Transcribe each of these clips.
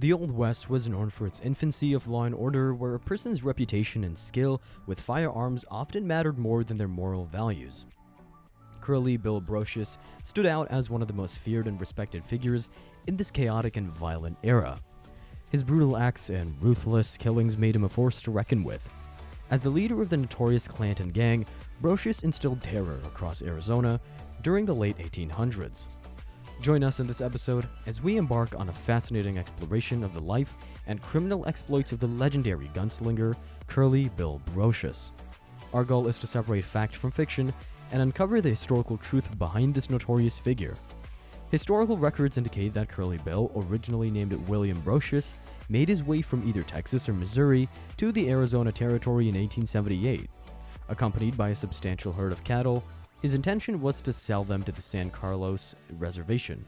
The Old West was known for its infancy of law and order, where a person's reputation and skill with firearms often mattered more than their moral values. Curly Bill Brosius stood out as one of the most feared and respected figures in this chaotic and violent era. His brutal acts and ruthless killings made him a force to reckon with. As the leader of the notorious Clanton gang, Brocius instilled terror across Arizona during the late 1800s. Join us in this episode as we embark on a fascinating exploration of the life and criminal exploits of the legendary gunslinger Curly Bill Brosius. Our goal is to separate fact from fiction and uncover the historical truth behind this notorious figure. Historical records indicate that Curly Bill, originally named William Brocius, made his way from either Texas or Missouri to the Arizona Territory in 1878. Accompanied by a substantial herd of cattle, his intention was to sell them to the San Carlos Reservation.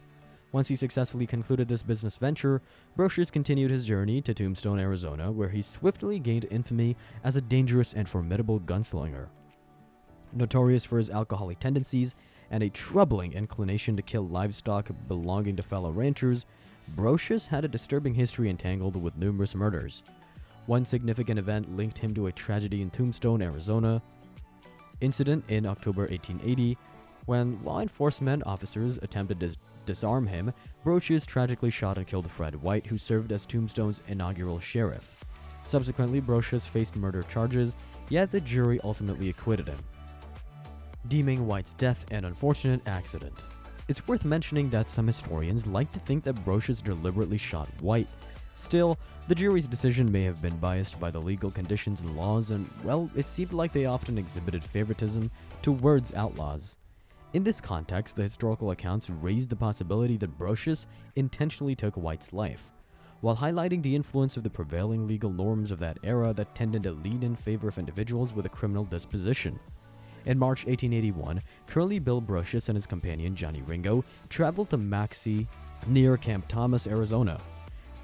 Once he successfully concluded this business venture, Brocius continued his journey to Tombstone, Arizona, where he swiftly gained infamy as a dangerous and formidable gunslinger. Notorious for his alcoholic tendencies and a troubling inclination to kill livestock belonging to fellow ranchers, Brocius had a disturbing history entangled with numerous murders. One significant event linked him to a tragedy in Tombstone, Arizona, incident in October 1880, when law enforcement officers attempted to disarm him. Brocius tragically shot and killed Fred White, who served as Tombstone's inaugural sheriff. Subsequently, Brocius faced murder charges, yet the jury ultimately acquitted him, deeming White's death an unfortunate accident. It's worth mentioning that some historians like to think that Brocius deliberately shot White. Still, the jury's decision may have been biased by the legal conditions and laws, and, well, it seemed like they often exhibited favoritism towards outlaws. In this context, the historical accounts raised the possibility that Brocius intentionally took White's life, while highlighting the influence of the prevailing legal norms of that era that tended to lean in favor of individuals with a criminal disposition. In March 1881, Curly Bill Brosius and his companion Johnny Ringo traveled to Maxey near Camp Thomas, Arizona.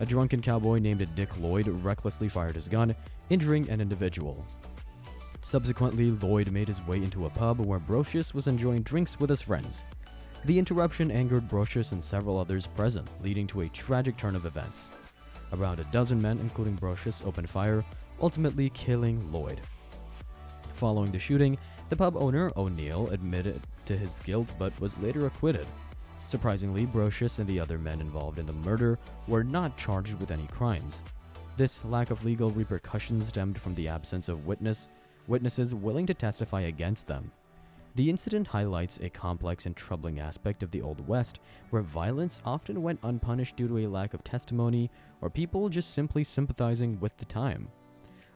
A drunken cowboy named Dick Lloyd recklessly fired his gun, injuring an individual. Subsequently, Lloyd made his way into a pub where Brocius was enjoying drinks with his friends. The interruption angered Brocius and several others present, leading to a tragic turn of events. Around a dozen men, including Brocius, opened fire, ultimately killing Lloyd. Following the shooting, the pub owner, O'Neill, admitted to his guilt but was later acquitted. Surprisingly, Brocius and the other men involved in the murder were not charged with any crimes. This lack of legal repercussions stemmed from the absence of witnesses willing to testify against them. The incident highlights a complex and troubling aspect of the Old West, where violence often went unpunished due to a lack of testimony or people just simply sympathizing with the time.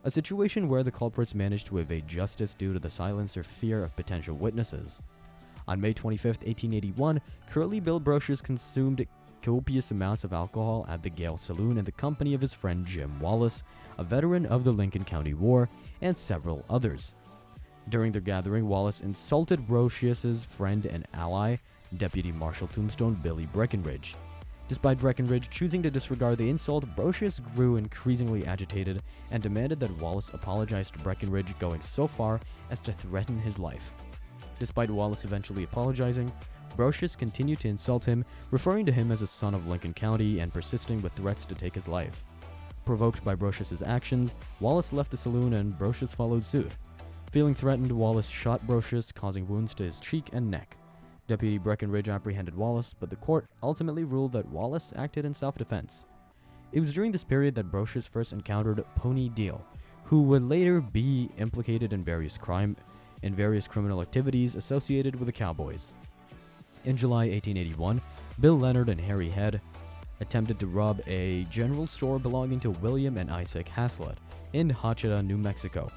A situation where the culprits managed to evade justice due to the silence or fear of potential witnesses. On May 25, 1881, Curly Bill Brosius consumed copious amounts of alcohol at the Gale Saloon in the company of his friend Jim Wallace, a veteran of the Lincoln County War, and several others. During their gathering, Wallace insulted Brocius's friend and ally, Deputy Marshal Tombstone Billy Breckinridge. Despite Breckinridge choosing to disregard the insult, Brocius grew increasingly agitated and demanded that Wallace apologize to Breckinridge, going so far as to threaten his life. Despite Wallace eventually apologizing, Brocius continued to insult him, referring to him as a son of Lincoln County and persisting with threats to take his life. Provoked by Brocius's actions, Wallace left the saloon and Brocius followed suit. Feeling threatened, Wallace shot Brocius, causing wounds to his cheek and neck. Deputy Breckinridge apprehended Wallace, but the court ultimately ruled that Wallace acted in self-defense. It was during this period that Brocius first encountered Pony Deal, who would later be implicated in various criminal activities associated with the Cowboys. In July 1881, Bill Leonard and Harry Head attempted to rob a general store belonging to William and Isaac Haslett in Hacheta, New Mexico.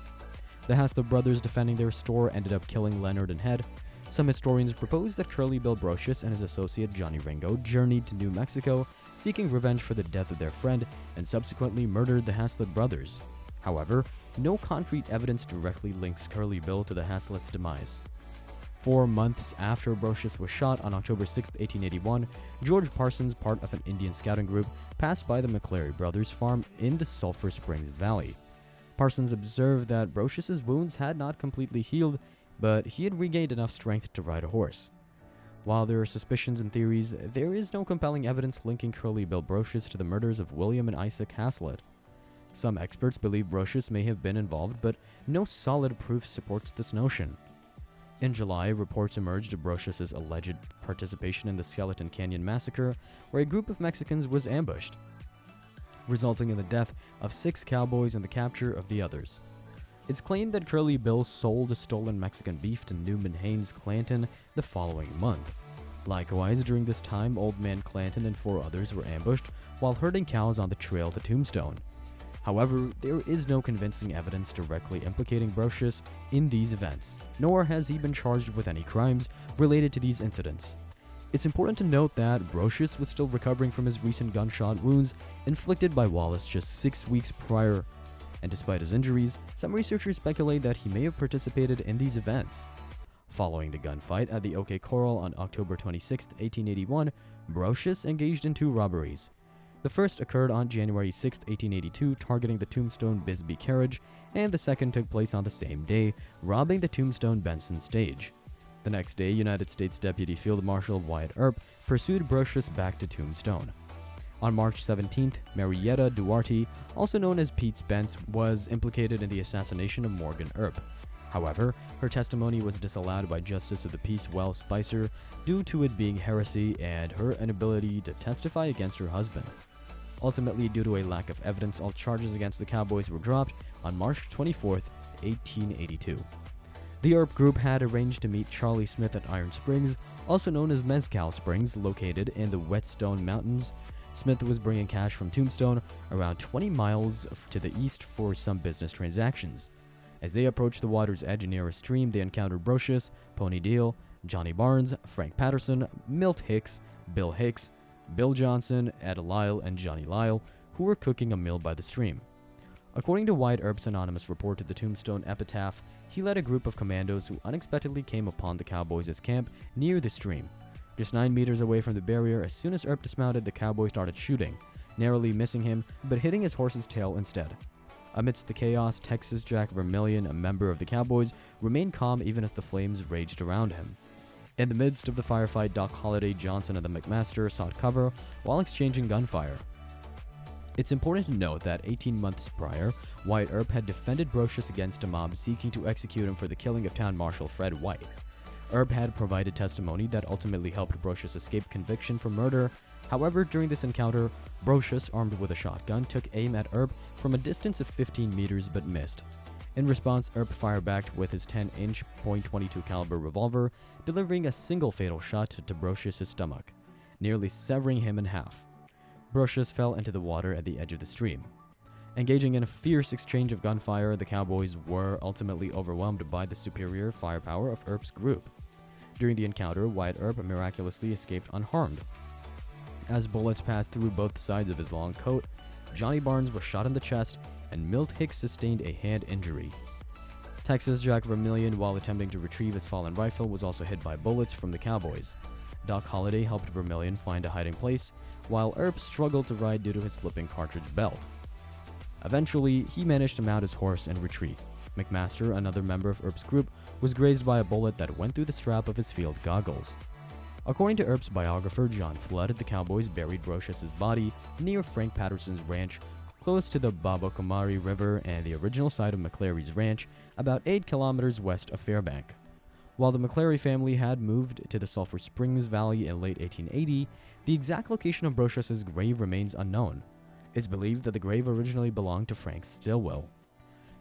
The Haslett brothers defending their store ended up killing Leonard and Head. Some historians propose that Curly Bill Brosius and his associate Johnny Ringo journeyed to New Mexico seeking revenge for the death of their friend and subsequently murdered the Haslett brothers. However, no concrete evidence directly links Curly Bill to the Haslett's demise. 4 months after Brocius was shot on October 6, 1881, George Parsons, part of an Indian scouting group, passed by the McClary brothers' farm in the Sulphur Springs Valley. Parsons observed that Brocius's wounds had not completely healed, but he had regained enough strength to ride a horse. While there are suspicions and theories, there is no compelling evidence linking Curly Bill Brocius to the murders of William and Isaac Haslett. Some experts believe Brocius may have been involved, but no solid proof supports this notion. In July, reports emerged of Brocius' alleged participation in the Skeleton Canyon Massacre, where a group of Mexicans was ambushed, resulting in the death of 6 cowboys and the capture of the others. It's claimed that Curly Bill sold stolen Mexican beef to Newman Haynes Clanton the following month. Likewise, during this time, Old Man Clanton and 4 others were ambushed while herding cows on the trail to Tombstone. However, there is no convincing evidence directly implicating Brocius in these events, nor has he been charged with any crimes related to these incidents. It's important to note that Brocius was still recovering from his recent gunshot wounds inflicted by Wallace just 6 weeks prior, and despite his injuries, some researchers speculate that he may have participated in these events. Following the gunfight at the OK Corral on October 26, 1881, Brocius engaged in 2 robberies. The first occurred on January 6, 1882, targeting the Tombstone Bisbee carriage, and the second took place on the same day, robbing the Tombstone Benson stage. The next day, United States Deputy Field Marshal Wyatt Earp pursued Brocius back to Tombstone. On March 17th, Marietta Duarte, also known as Pete Spence, was implicated in the assassination of Morgan Earp. However, her testimony was disallowed by Justice of the Peace Wells Spicer due to it being heresy and her inability to testify against her husband. Ultimately, due to a lack of evidence, all charges against the Cowboys were dropped on March 24, 1882. The Earp group had arranged to meet Charlie Smith at Iron Springs, also known as Mezcal Springs, located in the Whetstone Mountains. Smith was bringing cash from Tombstone around 20 miles to the east for some business transactions. As they approached the water's edge near a stream, they encountered Brocius, Pony Deal, Johnny Barnes, Frank Patterson, Milt Hicks, Bill Hicks, Bill Johnson, Ed Lyle, and Johnny Lyle, who were cooking a meal by the stream. According to Wyatt Earp's anonymous report to the Tombstone Epitaph, he led a group of commandos who unexpectedly came upon the Cowboys' camp near the stream. Just 9 meters away from the barrier, as soon as Earp dismounted, the Cowboys started shooting, narrowly missing him, but hitting his horse's tail instead. Amidst the chaos, Texas Jack Vermillion, a member of the Cowboys, remained calm even as the flames raged around him. In the midst of the firefight, Doc Holliday, Johnson, and the McMaster sought cover while exchanging gunfire. It's important to note that 18 months prior, Wyatt Earp had defended Brocius against a mob seeking to execute him for the killing of Town Marshal Fred White. Earp had provided testimony that ultimately helped Brocius escape conviction for murder. However, during this encounter, Brocius, armed with a shotgun, took aim at Earp from a distance of 15 meters but missed. In response, Earp fired back with his 10-inch .22 caliber revolver, delivering a single fatal shot to Brocius' stomach, nearly severing him in half. Brocius fell into the water at the edge of the stream. Engaging in a fierce exchange of gunfire, the Cowboys were ultimately overwhelmed by the superior firepower of Earp's group. During the encounter, Wyatt Earp miraculously escaped unharmed. As bullets passed through both sides of his long coat, Johnny Barnes was shot in the chest, and Milt Hicks sustained a hand injury. Texas Jack Vermillion, while attempting to retrieve his fallen rifle, was also hit by bullets from the Cowboys. Doc Holliday helped Vermillion find a hiding place, while Earp struggled to ride due to his slipping cartridge belt. Eventually, he managed to mount his horse and retreat. McMaster, another member of Earp's group, was grazed by a bullet that went through the strap of his field goggles. According to Earp's biographer, John Flood, the Cowboys buried Brocius' body near Frank Patterson's ranch, close to the Babocomari River and the original site of McClary's ranch, about 8 kilometers west of Fairbank. While the McClary family had moved to the Sulphur Springs Valley in late 1880, the exact location of Brocius' grave remains unknown. It's believed that the grave originally belonged to Frank Stillwell.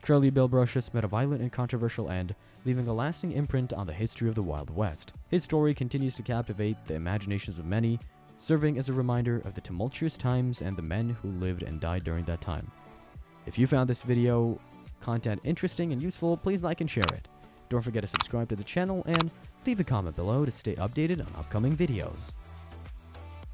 Curly Bill Brosius met a violent and controversial end, leaving a lasting imprint on the history of the Wild West. His story continues to captivate the imaginations of many, serving as a reminder of the tumultuous times and the men who lived and died during that time. If you found this video content interesting and useful, please like and share it. Don't forget to subscribe to the channel and leave a comment below to stay updated on upcoming videos.